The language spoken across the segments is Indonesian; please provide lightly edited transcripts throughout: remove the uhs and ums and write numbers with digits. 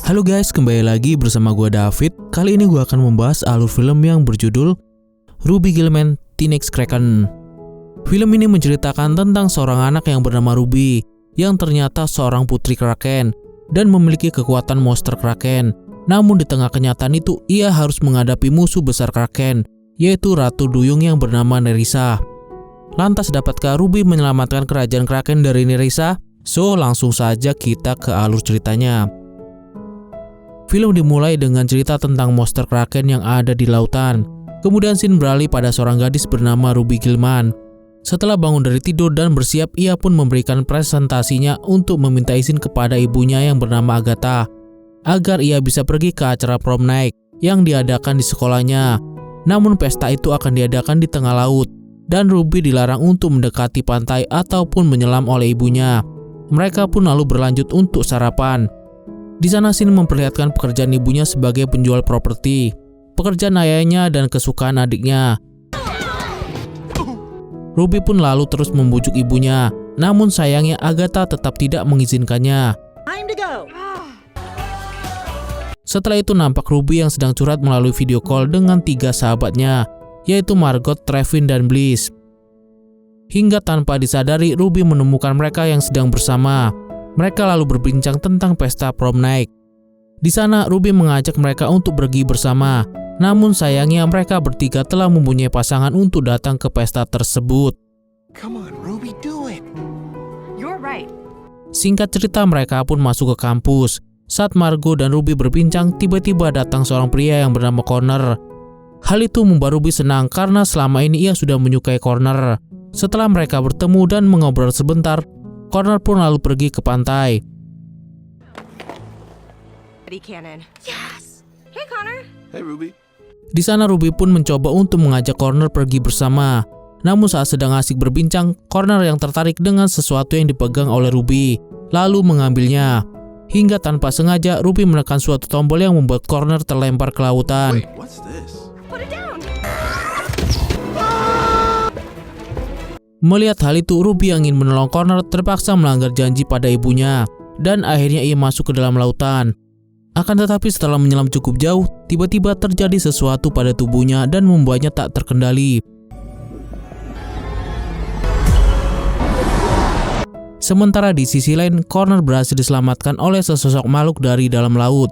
Halo guys, kembali lagi bersama gue David. Kali ini gue akan membahas alur film yang berjudul Ruby Gillman Teenage Kraken. Film ini menceritakan tentang seorang anak yang bernama Ruby yang ternyata seorang putri Kraken dan memiliki kekuatan monster Kraken. Namun di tengah kenyataan itu ia harus menghadapi musuh besar Kraken, yaitu Ratu Duyung yang bernama Nerissa. Lantas dapatkah Ruby menyelamatkan kerajaan Kraken dari Nerissa? So, langsung saja kita ke alur ceritanya. Film dimulai dengan cerita tentang monster Kraken yang ada di lautan. Kemudian scene beralih pada seorang gadis bernama Ruby Gillman. Setelah bangun dari tidur dan bersiap, ia pun memberikan presentasinya untuk meminta izin kepada ibunya yang bernama Agatha agar ia bisa pergi ke acara prom night yang diadakan di sekolahnya. Namun pesta itu akan diadakan di tengah laut dan Ruby dilarang untuk mendekati pantai ataupun menyelam oleh ibunya. Mereka pun lalu berlanjut untuk sarapan. Di sana scene memperlihatkan pekerjaan ibunya sebagai penjual properti, pekerjaan ayahnya dan kesukaan adiknya. Ruby pun lalu terus membujuk ibunya, namun sayangnya Agatha tetap tidak mengizinkannya. Setelah itu nampak Ruby yang sedang curhat melalui video call dengan 3 sahabatnya, yaitu Margot, Trevin, dan Bliss. Hingga tanpa disadari Ruby menemukan mereka yang sedang bersama. Mereka lalu berbincang tentang pesta prom night. Di sana Ruby mengajak mereka untuk pergi bersama. Namun sayangnya mereka bertiga telah mempunyai pasangan untuk datang ke pesta tersebut. Come on, Ruby, do it. You're right. Singkat cerita mereka pun masuk ke kampus. Saat Margot dan Ruby berbincang, tiba-tiba datang seorang pria yang bernama Connor. Hal itu membuat Ruby senang karena selama ini ia sudah menyukai Connor. Setelah mereka bertemu dan mengobrol sebentar, Connor pun lalu pergi ke pantai. Yes. Hey Connor. Hey, Ruby. Di sana Ruby pun mencoba untuk mengajak Connor pergi bersama. Namun saat sedang asik berbincang, Connor yang tertarik dengan sesuatu yang dipegang oleh Ruby, lalu mengambilnya. Hingga tanpa sengaja Ruby menekan suatu tombol yang membuat Connor terlempar ke lautan. Wait, what's this? Put it down. Melihat hal itu, Ruby yang ingin menolong Connor terpaksa melanggar janji pada ibunya dan akhirnya ia masuk ke dalam lautan. Akan tetapi setelah menyelam cukup jauh, tiba-tiba terjadi sesuatu pada tubuhnya dan membuatnya tak terkendali. Sementara di sisi lain, Connor berhasil diselamatkan oleh sesosok makhluk dari dalam laut.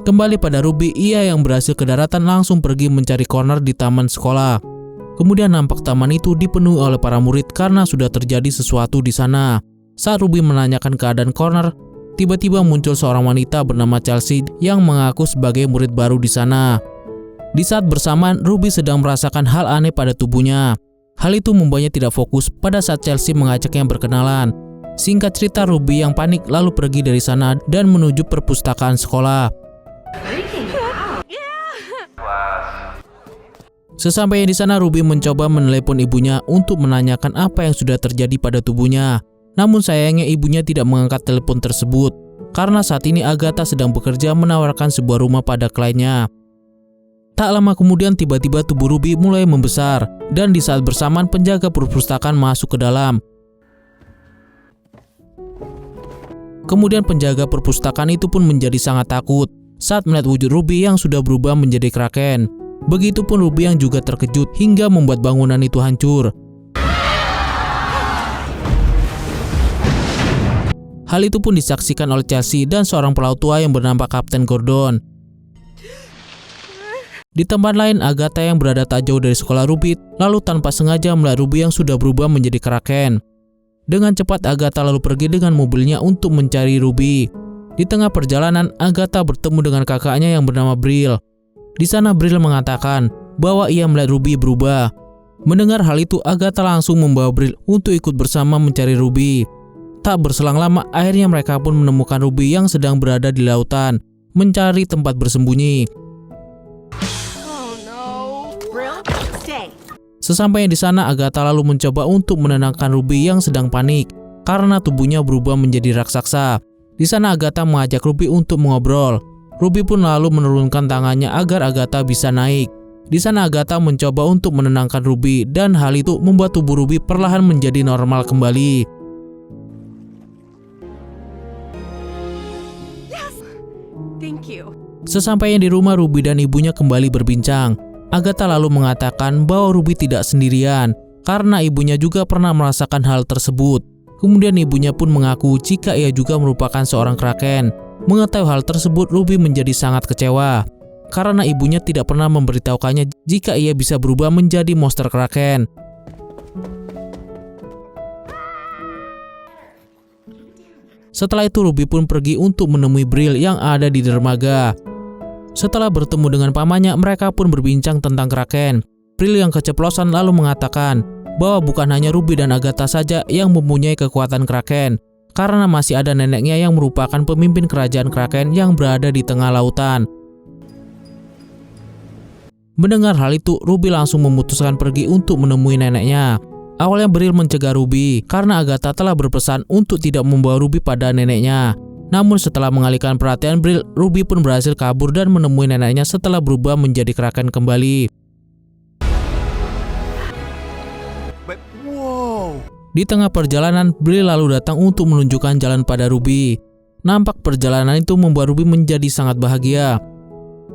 Kembali pada Ruby, ia yang berhasil ke daratan langsung pergi mencari Connor di taman sekolah. Kemudian nampak taman itu dipenuhi oleh para murid karena sudah terjadi sesuatu di sana. Saat Ruby menanyakan keadaan Connor, tiba-tiba muncul seorang wanita bernama Chelsea yang mengaku sebagai murid baru di sana. Di saat bersamaan, Ruby sedang merasakan hal aneh pada tubuhnya. Hal itu membuatnya tidak fokus pada saat Chelsea mengajaknya berkenalan. Singkat cerita, Ruby yang panik lalu pergi dari sana dan menuju perpustakaan sekolah. Sesampainya di sana, Ruby mencoba menelepon ibunya untuk menanyakan apa yang sudah terjadi pada tubuhnya. Namun sayangnya ibunya tidak mengangkat telepon tersebut karena saat ini Agatha sedang bekerja menawarkan sebuah rumah pada kliennya. Tak lama kemudian tiba-tiba tubuh Ruby mulai membesar dan di saat bersamaan penjaga perpustakaan masuk ke dalam. Kemudian penjaga perpustakaan itu pun menjadi sangat takut saat melihat wujud Ruby yang sudah berubah menjadi Kraken. Begitupun Ruby yang juga terkejut hingga membuat bangunan itu hancur. Hal itu pun disaksikan oleh Chelsea dan seorang pelaut tua yang bernama Kapten Gordon. Di tempat lain, Agatha yang berada tak jauh dari sekolah Ruby lalu tanpa sengaja melihat Ruby yang sudah berubah menjadi Kraken. Dengan cepat Agatha lalu pergi dengan mobilnya untuk mencari Ruby. Di tengah perjalanan, Agatha bertemu dengan kakaknya yang bernama Brill. Di sana Brill mengatakan bahwa ia melihat Ruby berubah. Mendengar hal itu, Agatha langsung membawa Brill untuk ikut bersama mencari Ruby. Tak berselang lama, akhirnya mereka pun menemukan Ruby yang sedang berada di lautan, mencari tempat bersembunyi. Oh no. Brill, stay. Sesampainya di sana, Agatha lalu mencoba untuk menenangkan Ruby yang sedang panik karena tubuhnya berubah menjadi raksasa. Di sana Agatha mengajak Ruby untuk mengobrol. Ruby pun lalu menurunkan tangannya agar Agatha bisa naik. Di sana Agatha mencoba untuk menenangkan Ruby dan hal itu membuat tubuh Ruby perlahan menjadi normal kembali. Sesampainya di rumah, Ruby dan ibunya kembali berbincang. Agatha lalu mengatakan bahwa Ruby tidak sendirian karena ibunya juga pernah merasakan hal tersebut. Kemudian ibunya pun mengaku jika ia juga merupakan seorang kraken. Mengetahui hal tersebut, Ruby menjadi sangat kecewa karena ibunya tidak pernah memberitahukannya jika ia bisa berubah menjadi monster kraken. Setelah itu Ruby pun pergi untuk menemui Brill yang ada di dermaga. Setelah bertemu dengan pamannya, mereka pun berbincang tentang kraken. Brill yang keceplosan lalu mengatakan bahwa bukan hanya Ruby dan Agatha saja yang mempunyai kekuatan kraken, karena masih ada neneknya yang merupakan pemimpin kerajaan kraken yang berada di tengah lautan. Mendengar hal itu, Ruby langsung memutuskan pergi untuk menemui neneknya. Awalnya Brill mencegah Ruby karena Agatha telah berpesan untuk tidak membawa Ruby pada neneknya. Namun setelah mengalihkan perhatian Brill, Ruby pun berhasil kabur dan menemui neneknya setelah berubah menjadi kraken kembali. But whoa! Di tengah perjalanan, Brill lalu datang untuk menunjukkan jalan pada Ruby. Nampak perjalanan itu membuat Ruby menjadi sangat bahagia.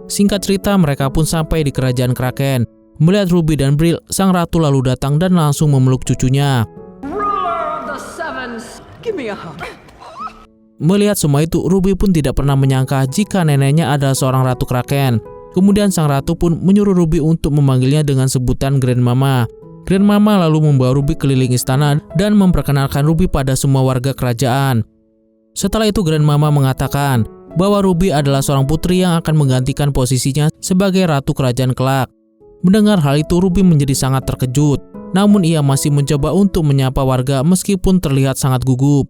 Singkat cerita, mereka pun sampai di kerajaan kraken. Melihat Ruby dan Brill, sang ratu lalu datang dan langsung memeluk cucunya. Ruler of the Sevens, give me a hug. Melihat semua itu, Ruby pun tidak pernah menyangka jika neneknya adalah seorang ratu kraken. Kemudian sang ratu pun menyuruh Ruby untuk memanggilnya dengan sebutan Grandmama. Grandmama lalu membawa Ruby keliling istana dan memperkenalkan Ruby pada semua warga kerajaan. Setelah itu Grandmama mengatakan bahwa Ruby adalah seorang putri yang akan menggantikan posisinya sebagai ratu kerajaan kelak. Mendengar hal itu, Ruby menjadi sangat terkejut. Namun ia masih mencoba untuk menyapa warga meskipun terlihat sangat gugup.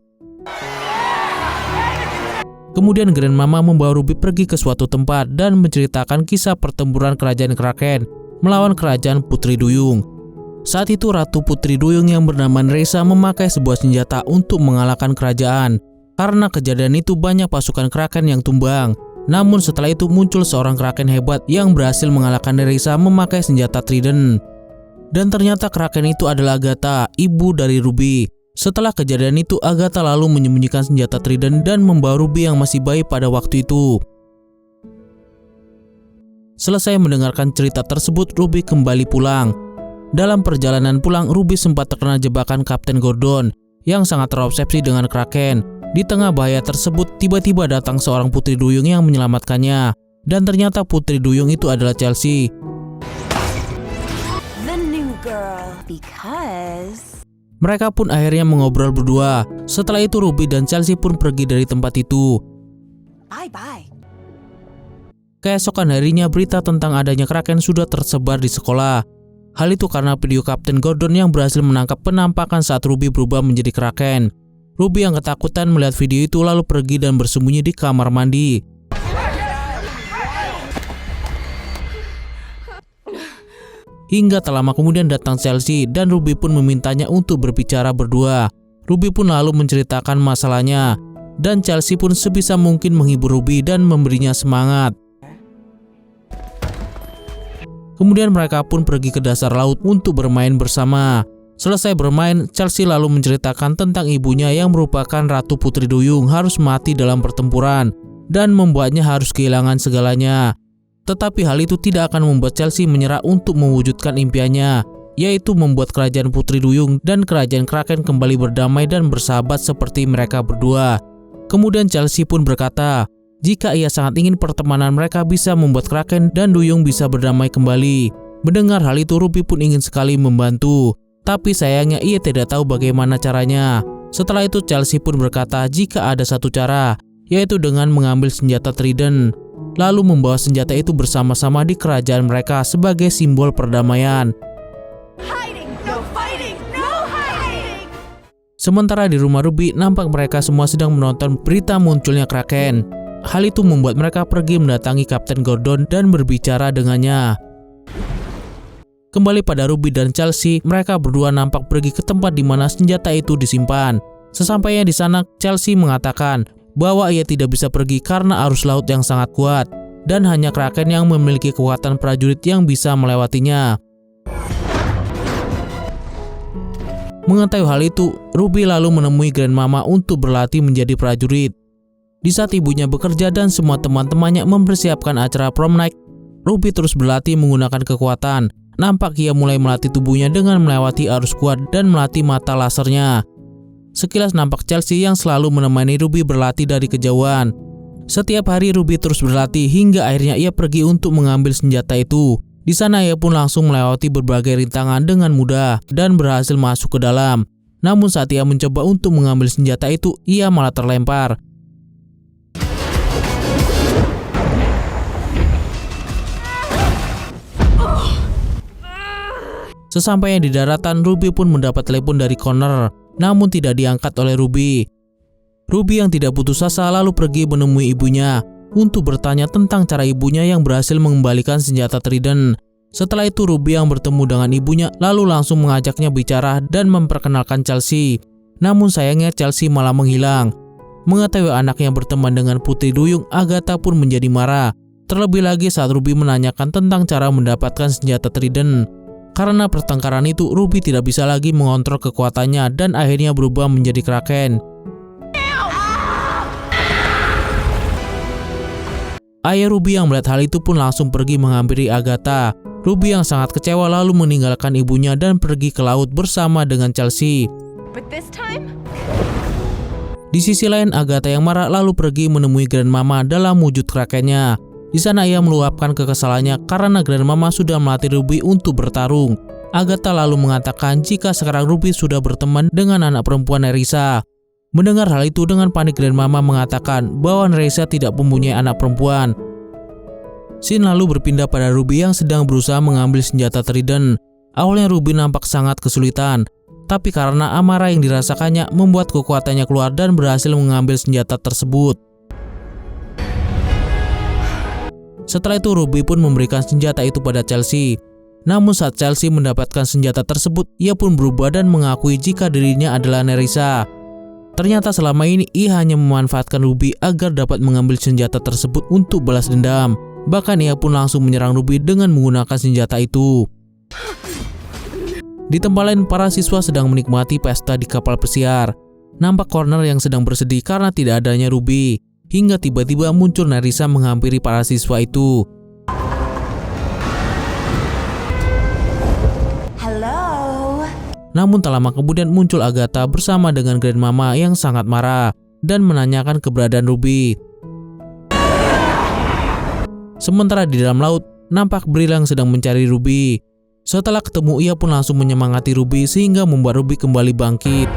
Kemudian Grandmama membawa Ruby pergi ke suatu tempat dan menceritakan kisah pertempuran kerajaan kraken melawan kerajaan Putri Duyung. Saat itu Ratu Putri Duyung yang bernama Nerissa memakai sebuah senjata untuk mengalahkan kerajaan. Karena kejadian itu banyak pasukan kraken yang tumbang. Namun setelah itu muncul seorang kraken hebat yang berhasil mengalahkan Nerissa memakai senjata trident. Dan ternyata kraken itu adalah Agatha, ibu dari Ruby. Setelah kejadian itu, Agatha lalu menyembunyikan senjata trident dan membawa Ruby yang masih bayi pada waktu itu. Selesai mendengarkan cerita tersebut, Ruby kembali pulang. Dalam perjalanan pulang, Ruby sempat terkena jebakan Kapten Gordon yang sangat terobsesi dengan kraken. Di tengah bahaya tersebut, tiba-tiba datang seorang Putri Duyung yang menyelamatkannya. Dan ternyata Putri Duyung itu adalah Chelsea. The new girl, because... Mereka pun akhirnya mengobrol berdua. Setelah itu Ruby dan Chelsea pun pergi dari tempat itu. Bye-bye. Keesokan harinya, berita tentang adanya kraken sudah tersebar di sekolah. Hal itu karena video Kapten Gordon yang berhasil menangkap penampakan saat Ruby berubah menjadi kraken. Ruby yang ketakutan melihat video itu lalu pergi dan bersembunyi di kamar mandi. Hingga tak lama kemudian datang Chelsea dan Ruby pun memintanya untuk berbicara berdua. Ruby pun lalu menceritakan masalahnya dan Chelsea pun sebisa mungkin menghibur Ruby dan memberinya semangat. Kemudian mereka pun pergi ke dasar laut untuk bermain bersama. Selesai bermain, Chelsea lalu menceritakan tentang ibunya yang merupakan Ratu Putri Duyung harus mati dalam pertempuran dan membuatnya harus kehilangan segalanya. Tetapi hal itu tidak akan membuat Chelsea menyerah untuk mewujudkan impiannya, yaitu membuat kerajaan Putri Duyung dan kerajaan kraken kembali berdamai dan bersahabat seperti mereka berdua. Kemudian Chelsea pun berkata, jika ia sangat ingin pertemanan mereka bisa membuat kraken dan Duyung bisa berdamai kembali. Mendengar hal itu, Ruby pun ingin sekali membantu. Tapi sayangnya ia tidak tahu bagaimana caranya. Setelah itu Chelsea pun berkata jika ada satu cara, yaitu dengan mengambil senjata trident, lalu membawa senjata itu bersama-sama di kerajaan mereka sebagai simbol perdamaian. Hiding, no fighting, no hiding! Sementara di rumah Ruby, nampak mereka semua sedang menonton berita munculnya kraken. Hal itu membuat mereka pergi mendatangi Kapten Gordon dan berbicara dengannya. Kembali pada Ruby dan Chelsea, mereka berdua nampak pergi ke tempat di mana senjata itu disimpan. Sesampainya di sana, Chelsea mengatakan bahwa ia tidak bisa pergi karena arus laut yang sangat kuat dan hanya kraken yang memiliki kekuatan prajurit yang bisa melewatinya. Mengetahui hal itu, Ruby lalu menemui Grandmama untuk berlatih menjadi prajurit. Di saat ibunya bekerja dan semua teman-temannya mempersiapkan acara prom night, Ruby terus berlatih menggunakan kekuatan. Nampak ia mulai melatih tubuhnya dengan melewati arus kuat dan melatih mata lasernya. Sekilas nampak Chelsea yang selalu menemani Ruby berlatih dari kejauhan. Setiap hari Ruby terus berlatih hingga akhirnya ia pergi untuk mengambil senjata itu. Di sana ia pun langsung melewati berbagai rintangan dengan mudah dan berhasil masuk ke dalam. Namun saat ia mencoba untuk mengambil senjata itu, ia malah terlempar. Sesampainya di daratan, Ruby pun mendapat telepon dari Connor, namun tidak diangkat oleh Ruby. Ruby yang tidak putus asa lalu pergi menemui ibunya untuk bertanya tentang cara ibunya yang berhasil mengembalikan senjata Trident. Setelah itu Ruby yang bertemu dengan ibunya lalu langsung mengajaknya bicara dan memperkenalkan Chelsea. Namun sayangnya Chelsea malah menghilang. Mengetahui anaknya berteman dengan Putri Duyung, Agatha pun menjadi marah. Terlebih lagi saat Ruby menanyakan tentang cara mendapatkan senjata Trident. Karena pertengkaran itu, Ruby tidak bisa lagi mengontrol kekuatannya dan akhirnya berubah menjadi Kraken. Ayah Ruby yang melihat hal itu pun langsung pergi menghampiri Agatha. Ruby yang sangat kecewa lalu meninggalkan ibunya dan pergi ke laut bersama dengan Chelsea. But this time, Di sisi lain, Agatha yang marah lalu pergi menemui Grandmama dalam wujud Krakennya. Di sana ia meluapkan kekesalannya karena Grandmama sudah melatih Ruby untuk bertarung. Agatha lalu mengatakan jika sekarang Ruby sudah berteman dengan anak perempuan Nerissa. Mendengar hal itu dengan panik, Grandmama mengatakan bahwa Nerissa tidak mempunyai anak perempuan. Scene lalu berpindah pada Ruby yang sedang berusaha mengambil senjata Trident. Awalnya Ruby nampak sangat kesulitan, tapi karena amarah yang dirasakannya membuat kekuatannya keluar dan berhasil mengambil senjata tersebut. Setelah itu Ruby pun memberikan senjata itu pada Chelsea. Namun saat Chelsea mendapatkan senjata tersebut, ia pun berubah dan mengakui jika dirinya adalah Nerissa. Ternyata selama ini ia hanya memanfaatkan Ruby agar dapat mengambil senjata tersebut untuk balas dendam. Bahkan ia pun langsung menyerang Ruby dengan menggunakan senjata itu. Di tempat lain, para siswa sedang menikmati pesta di kapal pesiar. Nampak Connor yang sedang bersedih karena tidak adanya Ruby. Hingga tiba-tiba muncul Nerissa menghampiri para siswa itu. hello. Namun tak lama kemudian muncul Agatha bersama dengan Grandmama yang sangat marah dan menanyakan keberadaan Ruby. Sementara di dalam laut, nampak Brill yang sedang mencari Ruby. Setelah ketemu, ia pun langsung menyemangati Ruby sehingga membuat Ruby kembali bangkit.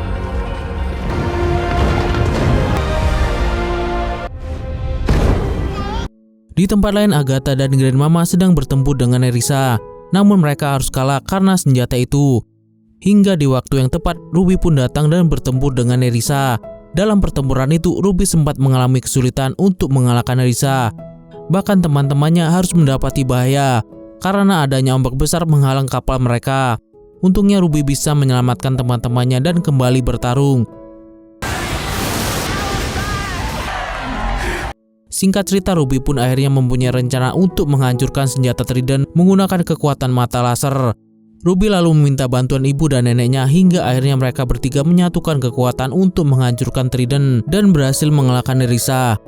Di tempat lain, Agatha dan Grandmama sedang bertempur dengan Nerissa. Namun mereka harus kalah karena senjata itu. Hingga di waktu yang tepat, Ruby pun datang dan bertempur dengan Nerissa. Dalam pertempuran itu, Ruby sempat mengalami kesulitan untuk mengalahkan Nerissa. Bahkan teman-temannya harus mendapati bahaya karena adanya ombak besar menghalang kapal mereka. Untungnya Ruby bisa menyelamatkan teman-temannya dan kembali bertarung. Singkat cerita, Ruby pun akhirnya mempunyai rencana untuk menghancurkan senjata Trident menggunakan kekuatan mata laser. Ruby lalu meminta bantuan ibu dan neneknya hingga akhirnya mereka bertiga menyatukan kekuatan untuk menghancurkan Trident dan berhasil mengalahkan Nerissa.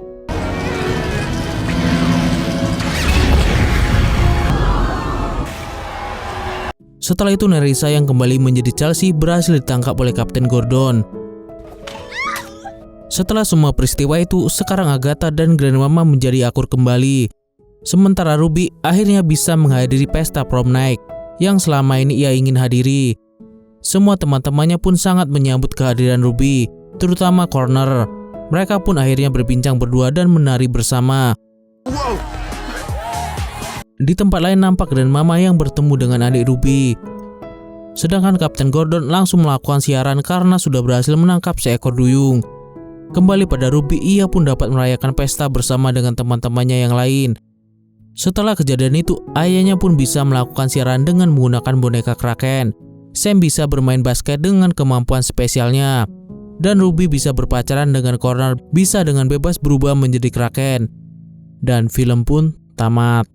Setelah itu Nerissa yang kembali menjadi Chelsea berhasil ditangkap oleh Kapten Gordon. Setelah semua peristiwa itu, sekarang Agatha dan Grandmama menjadi akur kembali. Sementara Ruby akhirnya bisa menghadiri pesta prom night yang selama ini ia ingin hadiri. Semua teman-temannya pun sangat menyambut kehadiran Ruby, terutama Connor. Mereka pun akhirnya berbincang berdua dan menari bersama. Whoa! Di tempat lain nampak Grandmama yang bertemu dengan adik Ruby. Sedangkan Kapten Gordon langsung melakukan siaran karena sudah berhasil menangkap seekor duyung. Kembali pada Ruby, ia pun dapat merayakan pesta bersama dengan teman-temannya yang lain. Setelah kejadian itu, ayahnya pun bisa melakukan siaran dengan menggunakan boneka Kraken. Sam bisa bermain basket dengan kemampuan spesialnya. Dan Ruby bisa berpacaran dengan Connor, bisa dengan bebas berubah menjadi Kraken. Dan film pun tamat.